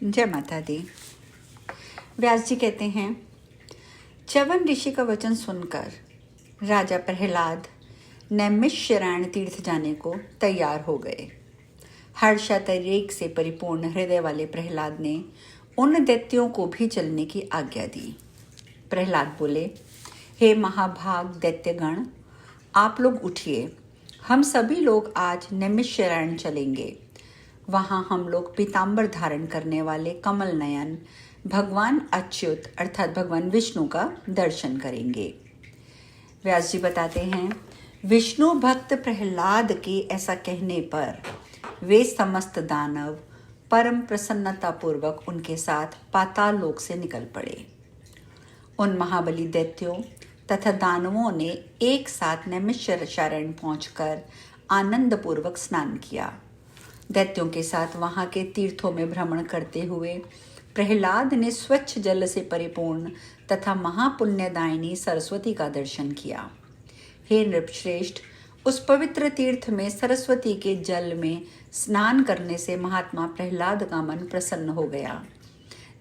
जय माता दी। व्यास जी कहते हैं, च्यवन ऋषि का वचन सुनकर राजा प्रहलाद नैमिषारण्य तीर्थ जाने को तैयार हो गए। हर्षातिरेक से परिपूर्ण हृदय वाले प्रहलाद ने उन दैत्यों को भी चलने की आज्ञा दी। प्रहलाद बोले, हे महाभाग दैत्यगण, आप लोग उठिए, हम सभी लोग आज नैमिषारण्य चलेंगे। वहाँ हम लोग पीताम्बर धारण करने वाले कमल नयन भगवान अच्युत अर्थात भगवान विष्णु का दर्शन करेंगे। व्यास जी बताते हैं, विष्णु भक्त प्रहलाद के ऐसा कहने पर वे समस्त दानव परम प्रसन्नता पूर्वक उनके साथ पाताल लोक से निकल पड़े। उन महाबली दैत्यों तथा दानवों ने एक साथ नैमिषारण्य पहुंचकर आनंद पूर्वक स्नान किया। दैत्यों के साथ वहां के तीर्थों में भ्रमण करते हुए प्रहलाद ने स्वच्छ जल से परिपूर्ण तथा महापुण्यदायिनी सरस्वती का दर्शन किया। हे नृपश्रेष्ठ, उस पवित्र तीर्थ में सरस्वती के जल में स्नान करने से महात्मा प्रहलाद का मन प्रसन्न हो गया।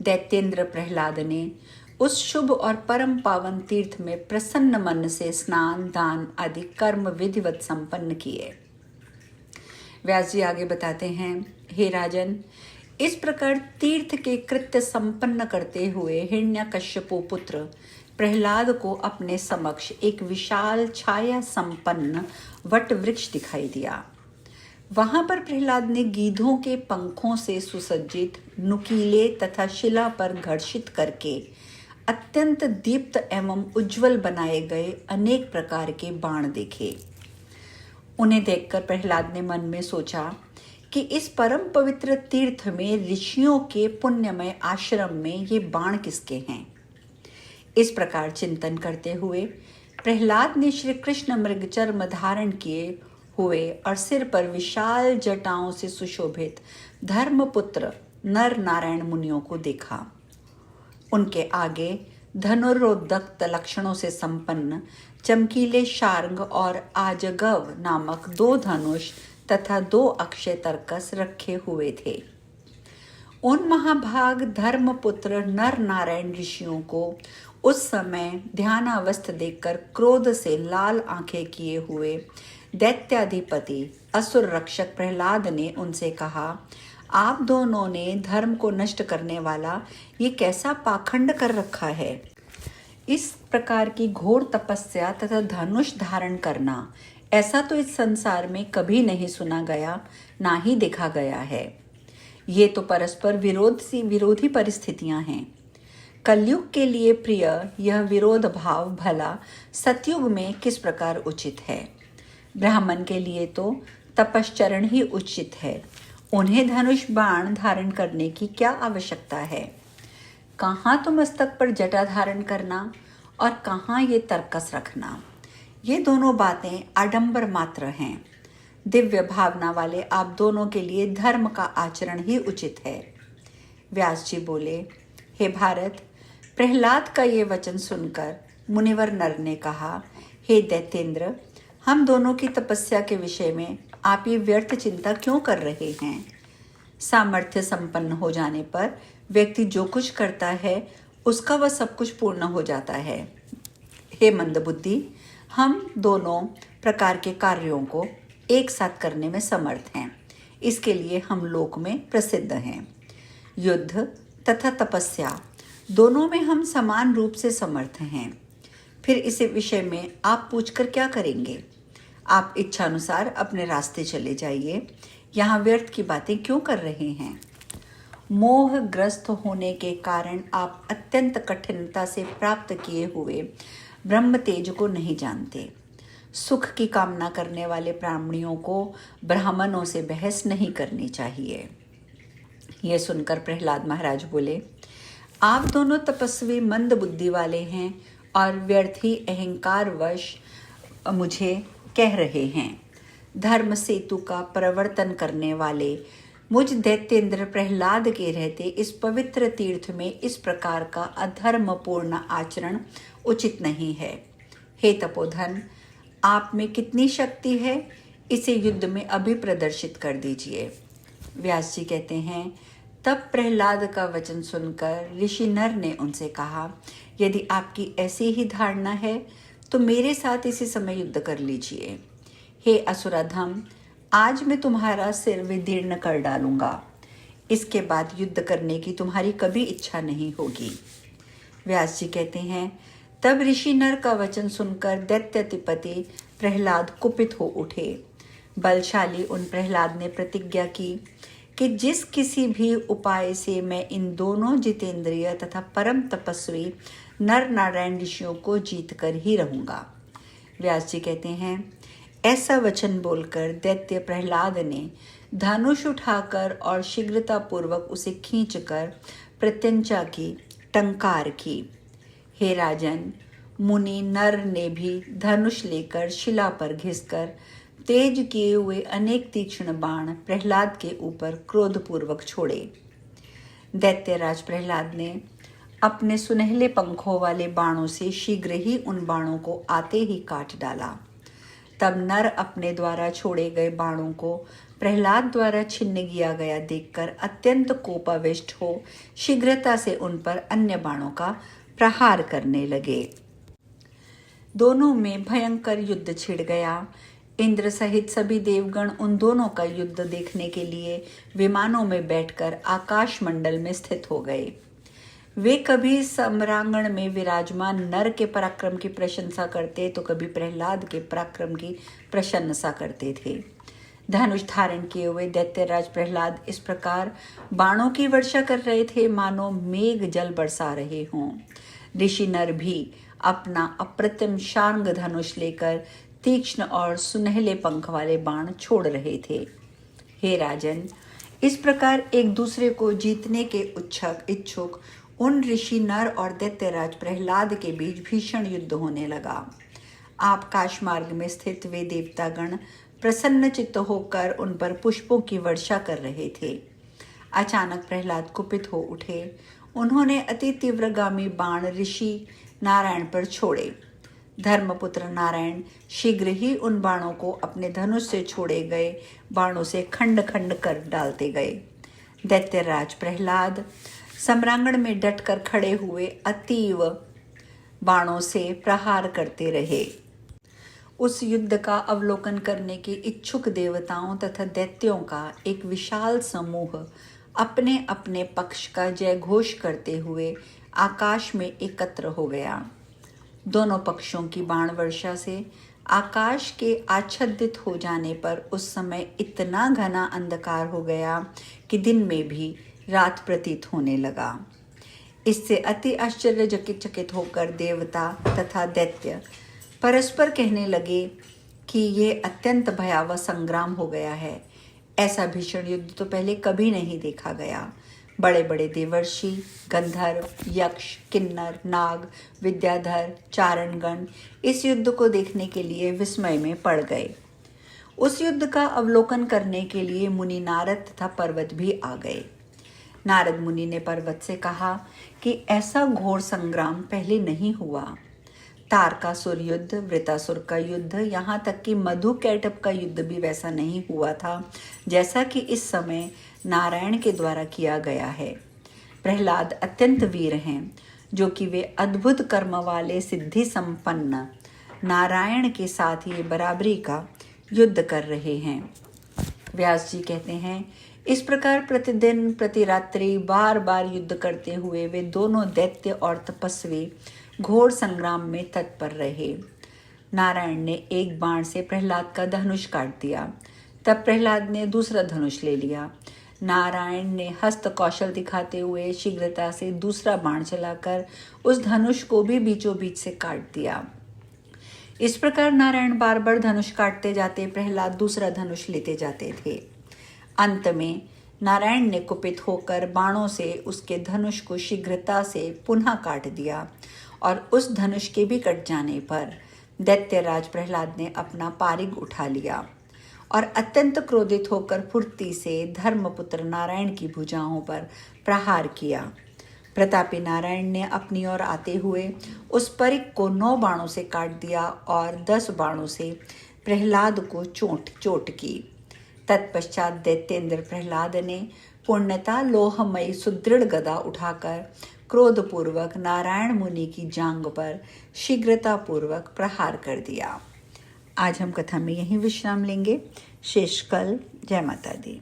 दैत्येंद्र प्रहलाद ने उस शुभ और परम पावन तीर्थ में प्रसन्न मन से स्नान दान आदि कर्म विधिवत संपन्न किए। व्यास जी आगे बताते हैं, हे राजन, इस प्रकार तीर्थ के कृत्य संपन्न करते हुए हिरण्यकश्यपु पुत्र प्रहलाद को अपने समक्ष एक विशाल छाया संपन्न वट वृक्ष दिखाई दिया। वहां पर प्रहलाद ने गीधों के पंखों से सुसज्जित नुकीले तथा शिला पर घर्षित करके अत्यंत दीप्त एवं उज्जवल बनाए गए अनेक प्रकार के बाण देखे। उन्हें देखकर प्रहलाद ने मन में सोचा कि इस परम पवित्र तीर्थ में ऋषियों के पुण्यमय आश्रम में ये बाण किसके हैं। इस प्रकार चिंतन करते हुए प्रहलाद ने श्री कृष्ण मृगचर्म धारण किए हुए और सिर पर विशाल जटाओं से सुशोभित धर्मपुत्र नर नारायण मुनियों को देखा। उनके आगे धनुरोदक्त लक्षणों से संपन्न चमकीले शार्ंग और आजगव नामक 2 धनुष तथा 2 अक्षय तरकस रखे हुए थे। उन महाभाग धर्मपुत्र नर नारायण ऋषियों को उस समय ध्यानावस्थ देखकर क्रोध से लाल आंखें किए हुए दैत्याधिपति असुर रक्षक प्रहलाद ने उनसे कहा, आप दोनों ने धर्म को नष्ट करने वाला ये कैसा पाखंड कर रखा है। इस प्रकार की घोर तपस्या तथा धनुष धारण करना ऐसा तो इस संसार में कभी नहीं सुना गया, ना ही देखा गया है। ये तो परस्पर विरोधी परिस्थितियां हैं। कलयुग के लिए प्रिय यह विरोध भाव भला सतयुग में किस प्रकार उचित है। ब्राह्मण के लिए तो तपश्चरण ही उचित है, उन्हें धनुष बाण धारण करने की क्या आवश्यकता है। कहाँ तो मस्तक पर जटा धारण करना और कहाँ ये तरकस रखना, ये दोनों बातें आडंबर मात्र हैं। दिव्य भावना वाले आप दोनों के लिए धर्म का आचरण ही उचित है। व्यास जी बोले, हे भारत, प्रहलाद का ये वचन सुनकर मुनिवर नर ने कहा, हे दैत्येंद्र, हम दोनों की तपस्या के विषय में आप ये व्यर्थ चिंता क्यों कर रहे हैं। सामर्थ्य संपन्न हो जाने पर व्यक्ति जो कुछ करता है उसका वह सब कुछ पूर्ण हो जाता है। हे मंदबुद्धि, हम दोनों प्रकार के कार्यों को एक साथ करने में समर्थ हैं, इसके लिए हम लोक में प्रसिद्ध हैं। युद्ध तथा तपस्या दोनों में हम समान रूप से समर्थ हैं। फिर इस विषय में आप पूछकर क्या करेंगे। आप इच्छानुसार अपने रास्ते चले जाइए, यहाँ व्यर्थ की बातें क्यों कर रहे हैं। मोहग्रस्त होने के कारण आप अत्यंत कठिनता से प्राप्त किए हुए ब्रह्म तेज को नहीं जानते। सुख की कामना करने वाले प्राणियों को ब्राह्मणों से बहस नहीं करनी चाहिए। यह सुनकर प्रहलाद महाराज बोले, आप दोनों तपस्वी मंद बुद्धि वाले हैं और व्यर्थ ही अहंकार वश मुझे कह रहे हैं। धर्म सेतु का प्रवर्तन करने वाले मुझ दैत्येंद्र प्रहलाद के रहते इस पवित्र तीर्थ में इस प्रकार का अधर्मपूर्ण आचरण उचित नहीं है। हे तपोधन, आप में कितनी शक्ति है, इसे युद्ध में अभी प्रदर्शित कर दीजिए। व्यास जी कहते हैं, तब प्रहलाद का वचन सुनकर ऋषि नर ने उनसे कहा, यदि आपकी ऐसी ही धारणा है तो मेरे साथ इसी समय युद्ध कर लीजिए। हे असुराधम, आज मैं तुम्हारा सिर विदीर्ण कर डालूंगा। इसके बाद युद्ध करने की तुम्हारी कभी इच्छा नहीं होगी। व्यास जी कहते हैं, तब ऋषि नर का वचन सुनकर दैत्याधिपति प्रहलाद कुपित हो उठे। बलशाली उन प्रहलाद ने प्रतिज्ञा की कि जिस किसी भी उपाय से मैं इन दोनों जितेंद्रिय तथा परम तपस्वी नर नारायण ऋषियों को जीत कर ही रहूंगा। व्यास जी कहते हैं, ऐसा वचन बोलकर दैत्य प्रहलाद ने धनुष उठाकर और शीघ्रतापूर्वक उसे खींचकर प्रत्यंचा की, टंकार की। हे राजन, मुनि नर ने भी धनुष लेकर शिला पर घिसकर तेज किए हुए अनेक तीक्ष्ण बाण प्रहलाद के ऊपर क्रोधपूर्वक छोड़े। दैत्यराज प्रहलाद ने अपने सुनहले पंखों वाले बाणों से शीघ्र ही उन बाणों को आते ही काट डाला। तब नर अपने द्वारा छोड़े गए बाणों को प्रहलाद द्वारा छिन्न किया गया देखकर अत्यंत कोपाविष्ट हो शीघ्रता से उन पर अन्य बाणों का प्रहार करने लगे। दोनों में भयंकर युद्ध छिड़ गया। इंद्र सहित सभी देवगण उन दोनों का युद्ध देखने के लिए विमानों में बैठकर आकाश मंडल में स्थित हो गए। वे कभी सम्रांगण में विराजमान नर के पराक्रम की प्रशंसा करते तो कभी प्रहलाद के पराक्रम की प्रशंसा करते थे। धनुष धारण किए हुए दैत्यराज प्रहलाद इस प्रकार बाणों की वर्षा कर रहे थे मानो मेघ जल बरसा रहे हों। ऋषि नर भी अपना अप्रतिम शार्ंग धनुष लेकर तीक्ष्ण और सुनहले पंख वाले बाण छोड़ रहे थे। हे राजन, इस प्रकार एक दूसरे को जीतने के इच्छुक उन ऋषि नर और दैत्यराज प्रहलाद के बीच भीषण युद्ध होने लगा। आकाश मार्ग में स्थित वे देवतागण प्रसन्न चित्त होकर उन पर पुष्पों की वर्षा कर रहे थे। अचानक प्रहलाद कुपित हो उठे। उन्होंने अति तीव्रगामी बाण ऋषि नारायण पर छोड़े। धर्मपुत्र नारायण शीघ्र ही उन बाणों को अपने धनुष से छोड़े गए बाणों से खंड खंड कर डालते गए। दैत्यराज प्रहलाद सम्रांगण में डटकर खड़े हुए अतीव बाणों से प्रहार करते रहे। उस युद्ध का अवलोकन करने के इच्छुक देवताओं तथा दैत्यों का एक विशाल समूह अपने अपने पक्ष का जय घोष करते हुए आकाश में एकत्र हो गया। दोनों पक्षों की बाण वर्षा से आकाश के आच्छादित हो जाने पर उस समय इतना घना अंधकार हो गया कि दिन में भी रात प्रतीत होने लगा। इससे अति आश्चर्यचकित होकर देवता तथा दैत्य परस्पर कहने लगे कि ये अत्यंत भयावह संग्राम हो गया है। ऐसा भीषण युद्ध तो पहले कभी नहीं देखा गया। बड़े बड़े देवर्षि, गंधर्व, यक्ष, किन्नर, नाग, विद्याधर, चारणगण इस युद्ध को देखने के लिए विस्मय में पड़ गए। उस युद्ध का अवलोकन करने के लिए मुनि नारद तथा पर्वत भी आ गए। नारद मुनि ने पर्वत से कहा कि ऐसा घोर संग्राम पहले नहीं हुआ। तारकासुर युद्ध, वृतासुर का युद्ध, यहाँ तक कि मधुकैटभ का युद्ध भी वैसा नहीं हुआ था जैसा कि इस समय नारायण के द्वारा किया गया है। प्रहलाद अत्यंत वीर हैं, जो कि वे अद्भुत कर्म वाले सिद्धि संपन्न नारायण के साथ ये बराबरी का युद्ध कर रहे हैं। व्यास जी कहते हैं, इस प्रकार प्रतिदिन प्रतिरात्रि बार बार युद्ध करते हुए वे दोनों दैत्य और तपस्वी घोर संग्राम में तत्पर रहे। नारायण ने एक बाण से प्रहलाद का धनुष काट दिया। तब प्रहलाद ने दूसरा धनुष ले लिया। नारायण ने हस्त कौशल दिखाते हुए शीघ्रता से दूसरा बाण चलाकर उस धनुष को भी बीचों बीच से काट दिया। इस प्रकार नारायण बार बार धनुष काटते जाते, प्रहलाद दूसरा धनुष लेते जाते थे। अंत में नारायण ने कुपित होकर बाणों से उसके धनुष को शीघ्रता से पुनः काट दिया और उस धनुष के भी कट जाने पर दैत्यराज प्रहलाद ने अपना पारिग उठा लिया और अत्यंत क्रोधित होकर फुर्ती से धर्मपुत्र नारायण की भुजाओं पर प्रहार किया। प्रतापी नारायण ने अपनी ओर आते हुए उस परिग को 9 बाणों से काट दिया और 10 बाणों से प्रहलाद को चोट की। तत्पश्चात दैत्येंद्र प्रहलाद ने पुण्यता लोहमयी सुदृढ़ गदा उठाकर क्रोधपूर्वक नारायण मुनि की जांघ पर शीघ्रतापूर्वक प्रहार कर दिया। आज हम कथा में यहीं विश्राम लेंगे। शेष कल। जय माता दी।